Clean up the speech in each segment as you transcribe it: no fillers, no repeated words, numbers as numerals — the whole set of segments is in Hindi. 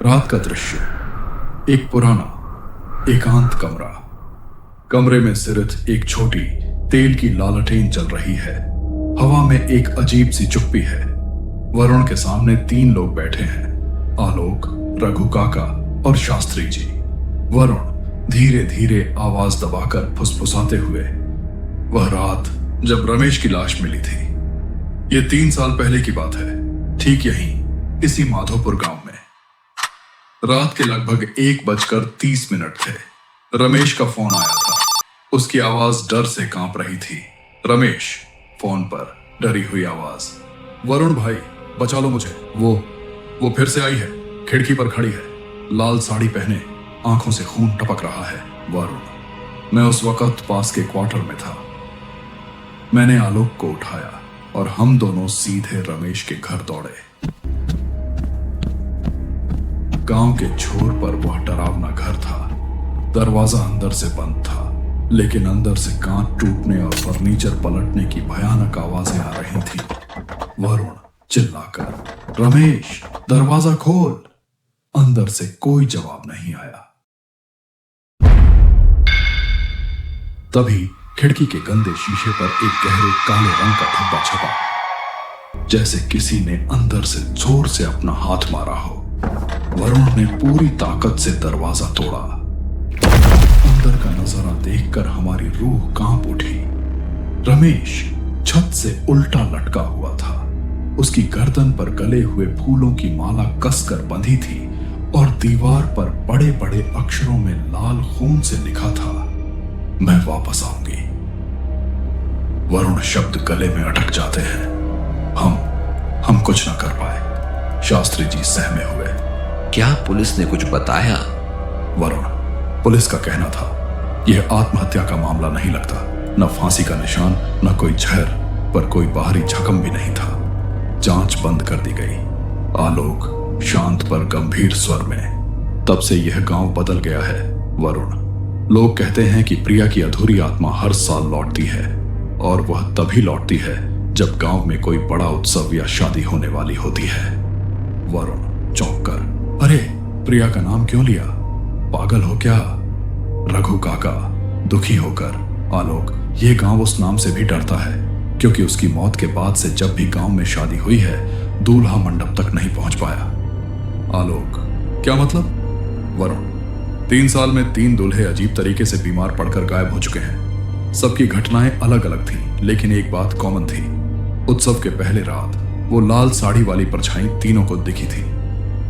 रात का दृश्य। एक पुराना एकांत कमरा। कमरे में सिर्फ एक छोटी तेल की लालटेन जल रही है। हवा में एक अजीब सी चुप्पी है। वरुण के सामने 3 लोग बैठे हैं, आलोक, रघु काका और शास्त्री जी। वरुण धीरे धीरे आवाज दबाकर फुसफुसाते हुए, वह रात जब रमेश की लाश मिली थी, ये 3 साल पहले की बात है, ठीक यहीं इसी माधोपुर गांव में। रात के लगभग 1:30 थे। रमेश का फोन आया था। उसकी आवाज डर से कांप रही थी। रमेश फोन पर, डरी हुई आवाज, वरुण भाई बचा लो मुझे, वो फिर से आई है, खिड़की पर खड़ी है, लाल साड़ी पहने, आंखों से खून टपक रहा है। वरुण। मैं उस वक्त पास के क्वार्टर में था। मैंने आलोक को उठाया और हम दोनों सीधे रमेश के घर दौड़े। गांव के छोर पर वह डरावना घर था। दरवाजा अंदर से बंद था, लेकिन अंदर से कांच टूटने और फर्नीचर पलटने की भयानक आवाजें आ रही थी। वरुण चिल्लाकर, रमेश दरवाजा खोल। अंदर से कोई जवाब नहीं आया। तभी खिड़की के गंदे शीशे पर एक गहरे काले रंग का धब्बा छपा, जैसे किसी ने अंदर से जोर से अपना हाथ मारा हो। वरुण ने पूरी ताकत से दरवाजा तोड़ा। अंदर का नजारा देखकर हमारी रूह कांप उठी। रमेश छत से उल्टा लटका हुआ था। उसकी गर्दन पर गले हुए फूलों की माला कसकर बंधी थी और दीवार पर बड़े बड़े अक्षरों में लाल खून से लिखा था, मैं वापस आऊंगी। वरुण शब्द गले में अटक जाते हैं। हम कुछ ना कर पाए। शास्त्री जी सहमे हुए। क्या पुलिस ने कुछ बताया? वरुण, पुलिस का कहना था यह आत्महत्या का मामला नहीं लगता। न फांसी का निशान, न कोई जहर, पर कोई बाहरी जख्म भी नहीं था। जांच बंद कर दी गई। आलोक शांत पर गंभीर स्वर में, तब से यह गांव बदल गया है वरुण। लोग कहते हैं कि प्रिया की अधूरी आत्मा हर साल लौटती है, और वह तभी लौटती है जब गांव में कोई बड़ा उत्सव या शादी होने वाली होती है। वरुण चौंक कर, अरे प्रिया का नाम क्यों लिया? पागल हो क्या? रघु काका दुखी होकर, आलोक, ये गांव उस नाम से भी डरता है, क्योंकि उसकी मौत के बाद से जब भी गांव में शादी हुई है, दूल्हा मंडप तक नहीं पहुंच पाया। आलोक, क्या मतलब? वरुण, 3 साल में 3 दूल्हे अजीब तरीके से बीमार पड़कर गायब हो चुके हैं। सबकी घटनाएं अलग अलग थीं, लेकिन एक बात कॉमन थी। उत्सव के पहले रात वो लाल साड़ी वाली परछाई तीनों को दिखी थी।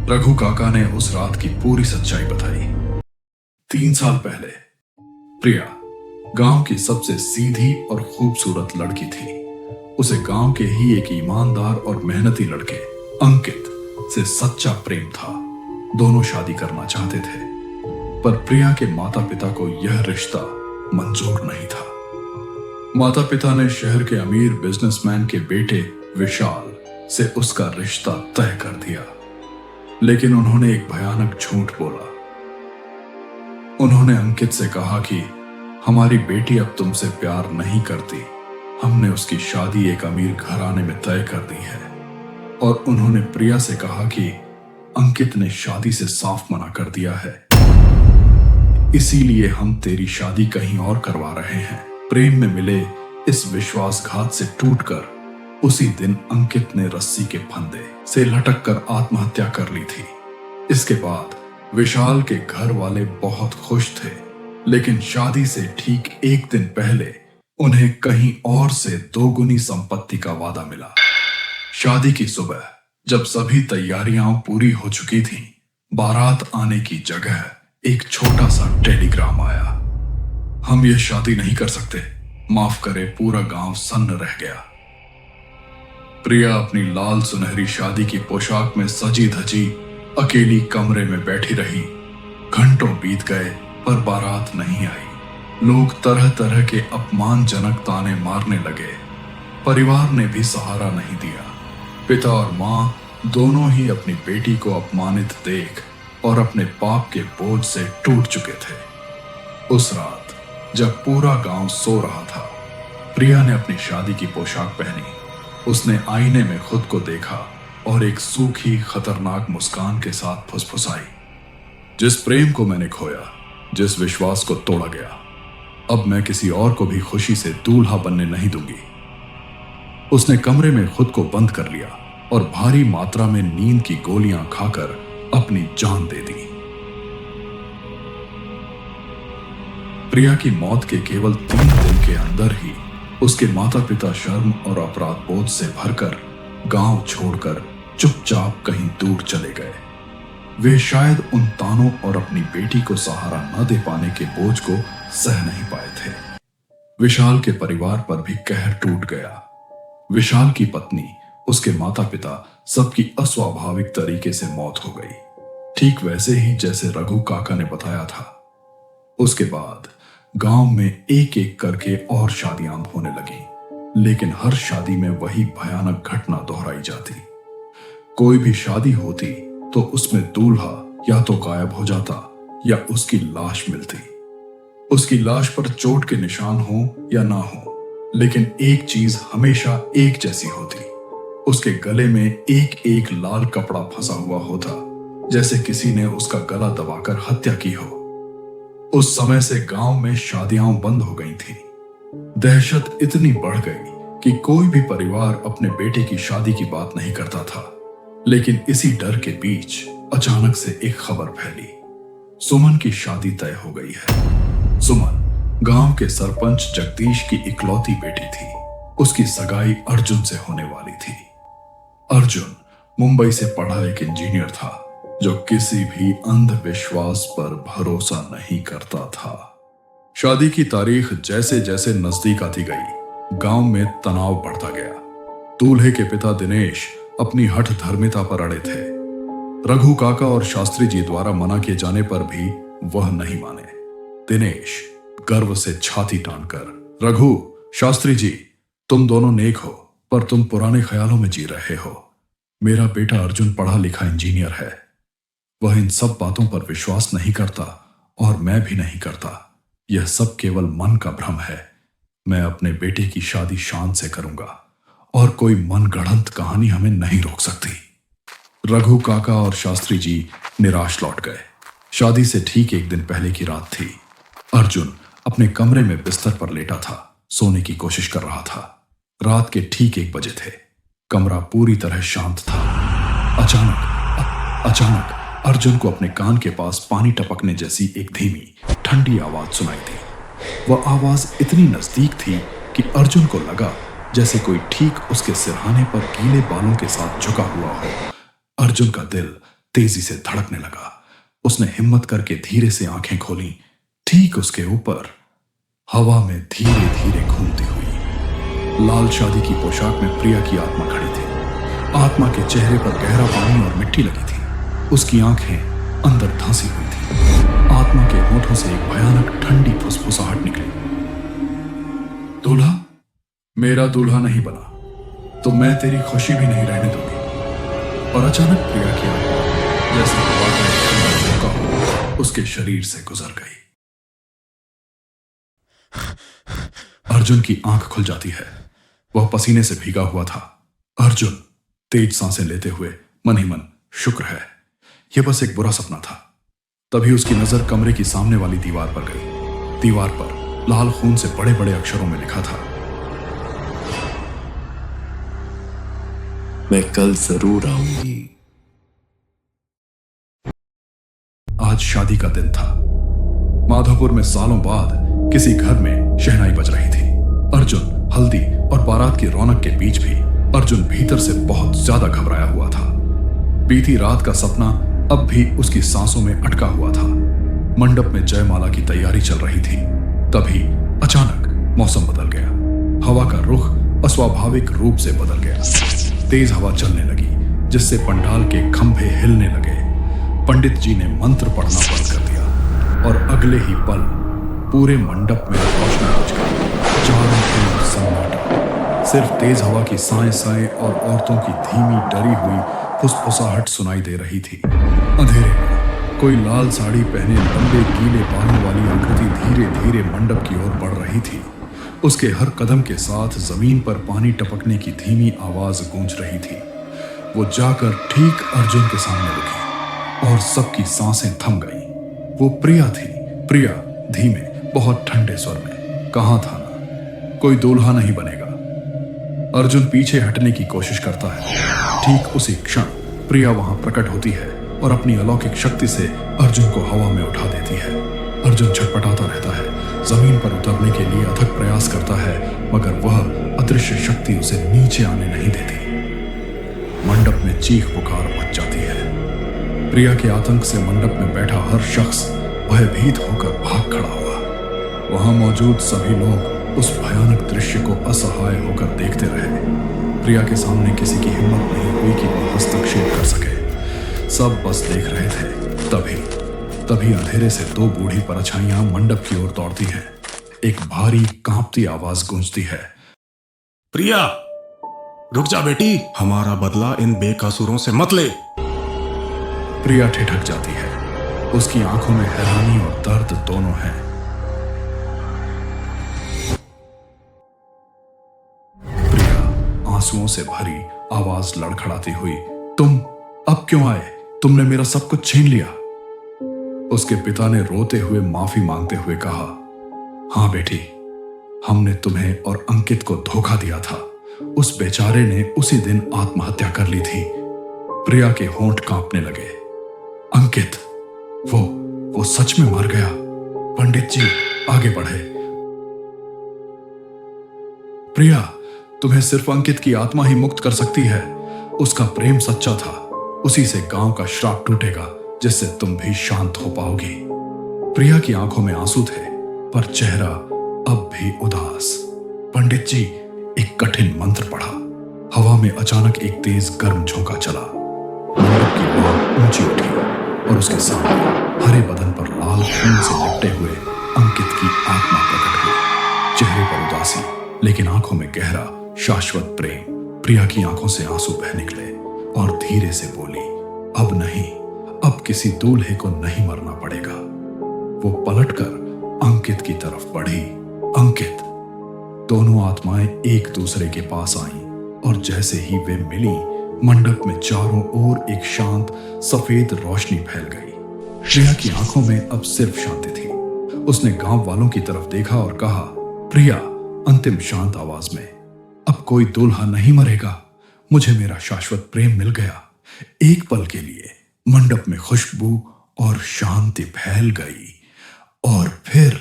रघु काका ने उस रात की पूरी सच्चाई बताई। 3 साल पहले प्रिया गांव की सबसे सीधी और खूबसूरत लड़की थी। उसे गांव के ही एक ईमानदार और मेहनती लड़के अंकित से सच्चा प्रेम था। दोनों शादी करना चाहते थे, पर प्रिया के माता पिता को यह रिश्ता मंजूर नहीं था। माता पिता ने शहर के अमीर बिजनेसमैन के बेटे विशाल से उसका रिश्ता तय कर दिया, लेकिन उन्होंने एक भयानक झूठ बोला। उन्होंने अंकित से कहा कि हमारी बेटी अब तुमसे प्यार नहीं करती, हमने उसकी शादी एक अमीर घराने में तय कर दी है। और उन्होंने प्रिया से कहा कि अंकित ने शादी से साफ मना कर दिया है, इसीलिए हम तेरी शादी कहीं और करवा रहे हैं। प्रेम में मिले इस विश्वासघात से टूटकर उसी दिन अंकित ने रस्सी के फंदे से लटक कर आत्महत्या कर ली थी। इसके बाद विशाल के घर वाले बहुत खुश थे, लेकिन शादी से ठीक 1 दिन पहले उन्हें कहीं और से 2 गुनी संपत्ति का वादा मिला। शादी की सुबह जब सभी तैयारियां पूरी हो चुकी थीं, बारात आने की जगह एक छोटा सा टेलीग्राम आया, हम ये शादी नहीं कर सकते, माफ करे। पूरा गांव सन्न रह गया। प्रिया अपनी लाल सुनहरी शादी की पोशाक में सजी धजी अकेली कमरे में बैठी रही। घंटों बीत गए पर बारात नहीं आई। लोग तरह तरह के अपमानजनक ताने मारने लगे। परिवार ने भी सहारा नहीं दिया। पिता और मां दोनों ही अपनी बेटी को अपमानित देख और अपने पाप के बोझ से टूट चुके थे। उस रात जब पूरा गांव सो रहा था, प्रिया ने अपनी शादी की पोशाक पहनी। उसने आईने में खुद को देखा और एक सूखी खतरनाक मुस्कान के साथ फुसफुसाई, जिस प्रेम को मैंने खोया, जिस विश्वास को तोड़ा गया, अब मैं किसी और को भी खुशी से दूल्हा बनने नहीं दूंगी। उसने कमरे में खुद को बंद कर लिया और भारी मात्रा में नींद की गोलियां खाकर अपनी जान दे दी। प्रिया की मौत के केवल 3 दिन के अंदर ही उसके माता पिता शर्म और अपराध बोध से भरकर गांव छोड़कर चुपचाप कहीं दूर चले गए। वे शायद उन तानों और अपनी बेटी को सहारा न दे पाने के बोझ को सह नहीं पाए थे। विशाल के परिवार पर भी कहर टूट गया। विशाल की पत्नी, उसके माता पिता, सबकी अस्वाभाविक तरीके से मौत हो गई, ठीक वैसे ही जैसे रघु काका ने बताया था। उसके बाद गांव में एक एक करके और शादियां होने लगी, लेकिन हर शादी में वही भयानक घटना दोहराई जाती। कोई भी शादी होती तो उसमें दूल्हा या तो गायब हो जाता या उसकी लाश मिलती। उसकी लाश पर चोट के निशान हो या ना हो, लेकिन एक चीज हमेशा एक जैसी होती। उसके गले में एक एक लाल कपड़ा फंसा हुआ होता, जैसे किसी ने उसका गला दबाकर हत्या की हो। उस समय से गांव में शादियां बंद हो गई थी। दहशत इतनी बढ़ गई कि कोई भी परिवार अपने बेटे की शादी की बात नहीं करता था। लेकिन इसी डर के बीच अचानक से एक खबर फैली, सुमन की शादी तय हो गई है। सुमन गांव के सरपंच जगदीश की इकलौती बेटी थी। उसकी सगाई अर्जुन से होने वाली थी। अर्जुन मुंबई से पढ़ा एक इंजीनियर था, जो किसी भी अंधविश्वास पर भरोसा नहीं करता था। शादी की तारीख जैसे जैसे नजदीक आती गई, गांव में तनाव बढ़ता गया। दूल्हे के पिता दिनेश अपनी हठ धर्मिता पर अड़े थे। रघु काका और शास्त्री जी द्वारा मना किए जाने पर भी वह नहीं माने। दिनेश गर्व से छाती तानकर, रघु, शास्त्री जी, तुम दोनों नेक हो, पर तुम पुराने ख्यालों में जी रहे हो। मेरा बेटा अर्जुन पढ़ा लिखा इंजीनियर है। वह इन सब बातों पर विश्वास नहीं करता और मैं भी नहीं करता। यह सब केवल मन का भ्रम है। मैं अपने बेटे की शादी शान से करूंगा और कोई मनगढ़ंत कहानी हमें नहीं रोक सकती। रघु काका और शास्त्री जी निराश लौट गए। शादी से ठीक एक दिन पहले की रात थी। अर्जुन अपने कमरे में बिस्तर पर लेटा था, सोने की कोशिश कर रहा था। रात के ठीक 1 बजे थे। कमरा पूरी तरह शांत था। अचानक अर्जुन को अपने कान के पास पानी टपकने जैसी एक धीमी ठंडी आवाज सुनाई दी। वह आवाज इतनी नजदीक थी कि अर्जुन को लगा जैसे कोई ठीक उसके सिरहाने पर गीले बालों के साथ झुका हुआ हो। अर्जुन का दिल तेजी से धड़कने लगा। उसने हिम्मत करके धीरे से आंखें खोली। ठीक उसके ऊपर हवा में धीरे धीरे घूमती हुई लाल शादी की पोशाक में प्रिया की आत्मा खड़ी थी। आत्मा के चेहरे पर गहरा पानी और मिट्टी लगी थी। उसकी आंखें अंदर धंसी हुई थी। आत्मा के होठों से एक भयानक ठंडी फुसफुसाहट निकली। दूल्हा, मेरा दूल्हा नहीं बना तो मैं तेरी खुशी भी नहीं रहने दूंगी। और अचानक प्रिया की आत्मा जैसे हवा का एक ठंडा झोंका हो, उसके शरीर से गुजर गई। अर्जुन की आंख खुल जाती है। वह पसीने से भीगा हुआ था। अर्जुन तेज सांसें लेते हुए मन ही मन, शुक्र है, यह बस एक बुरा सपना था। तभी उसकी नजर कमरे की सामने वाली दीवार पर गई। दीवार पर लाल खून से बड़े बड़े अक्षरों में लिखा था, मैं कल जरूर आऊंगी। आज शादी का दिन था। माधोपुर में सालों बाद किसी घर में शहनाई बज रही थी। अर्जुन हल्दी और बारात की रौनक के बीच भी अर्जुन भीतर से बहुत ज्यादा घबराया हुआ था। बीती रात का सपना अब भी उसकी सांसों में अटका हुआ था। मंडप में जयमाला की तैयारी चल रही थी। तभी अचानक मौसम बदल गया। हवा का रुख अस्वाभाविक रूप से बदल गया। तेज हवा चलने लगी, जिससे पंडाल के खंभे हिलने लगे। पंडित जी ने मंत्र पढ़ना बंद कर दिया और अगले ही पल पूरे मंडप में रोशनी बुझ गई। चारों ओर सन्नाटा। सिर्फ तेज हवा की साएं साएं और औरतों की धीमी डरी हुई फुसफुसाहट सुनाई दे रही थी। अंधेरे में कोई लाल साड़ी पहने लंबे गीले बालों वाली आकृति धीरे धीरे मंडप की ओर बढ़ रही थी। उसके हर कदम के साथ जमीन पर पानी टपकने की धीमी आवाज गूंज रही थी। वो जाकर ठीक अर्जुन के सामने रुकी और सबकी सांसें थम गई। वो प्रिया थी। प्रिया धीमे, बहुत ठंडे स्वर में, कहाँ था ना, कोई दूल्हा नहीं बनेगा। अर्जुन पीछे हटने की कोशिश करता है। ठीक उसी क्षण प्रिया वहां प्रकट होती है और अपनी अलौकिक शक्ति से अर्जुन को हवा में उठा देती है। अर्जुन छटपटाता रहता है, जमीन पर उतरने के लिए अथक प्रयास करता है, मगर वह अदृश्य शक्ति उसे नीचे आने नहीं देती। मंडप में चीख पुकार मच जाती है। प्रिया के आतंक से मंडप में बैठा हर शख्स भयभीत होकर भाग खड़ा हुआ। वहां मौजूद सभी लोग उस भयानक दृश्य को असहाय होकर देखते रहे। प्रिया के सामने किसी की हिम्मत नहीं हुई कि वह हस्तक्षेप कर सके। सब बस देख रहे थे। तभी अंधेरे से दो बूढ़ी परछाइयां मंडप की ओर दौड़ती हैं। एक भारी कांपती आवाज गूंजती है, प्रिया, रुक जा बेटी, हमारा बदला इन बेकसूरों से मत ले। प्रिया ठिठक जाती है। उसकी आंखों में हैरानी और दर्द दोनों हैं। प्रिया आंसुओं से भरी आवाज लड़खड़ाती हुई, तुम अब क्यों आए? तुमने मेरा सब कुछ छीन लिया। उसके पिता ने रोते हुए माफी मांगते हुए कहा, हाँ बेटी, हमने तुम्हें और अंकित को धोखा दिया था। उस बेचारे ने उसी दिन आत्महत्या कर ली थी। प्रिया के होंठ कांपने लगे। अंकित, वो सच में मर गया। पंडित जी आगे बढ़े। प्रिया, तुम्हें सिर्फ अंकित की आत्मा ही मुक्त कर सकती है। उसका प्रेम सच्चा था। उसी से गांव का श्राप टूटेगा, जिससे तुम भी शांत हो पाओगी। प्रिया की आंखों में आंसू थे, पर चेहरा अब भी उदास। पंडित जी, एक कठिन मंत्र पढ़ा। हवा में अचानक एक तेज गर्म झोंका चला। मंडप की आग ऊंची उठी और उसके सामने हरे बदन पर लाल खून से लिपटे हुए अंकित की आत्मा प्रकट हुई। चेहरे पर उदासी, लेकिन आंखों में गहरा शाश्वत प्रेम। प्रिया की आंखों से आंसू बह निकले और धीरे से बोली, अब नहीं, अब किसी दूल्हे को नहीं मरना पड़ेगा। वो पलटकर अंकित की तरफ बढ़ी। अंकित। दोनों आत्माएं एक दूसरे के पास आईं और जैसे ही वे मिली, मंडप में चारों ओर एक शांत सफेद रोशनी फैल गई। प्रिया की आंखों में अब सिर्फ शांति थी। उसने गांव वालों की तरफ देखा और कहा, प्रिया, अंतिम शांत आवाज में, अब कोई दूल्हा नहीं मरेगा। मुझे मेरा शाश्वत प्रेम मिल गया। एक पल के लिए मंडप में खुशबू और शांति फैल गई और फिर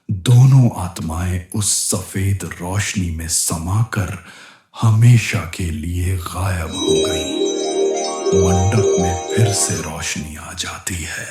दोनों आत्माएं उस सफेद रोशनी में समाकर हमेशा के लिए गायब हो गई। मंडप में फिर से रोशनी आ जाती है।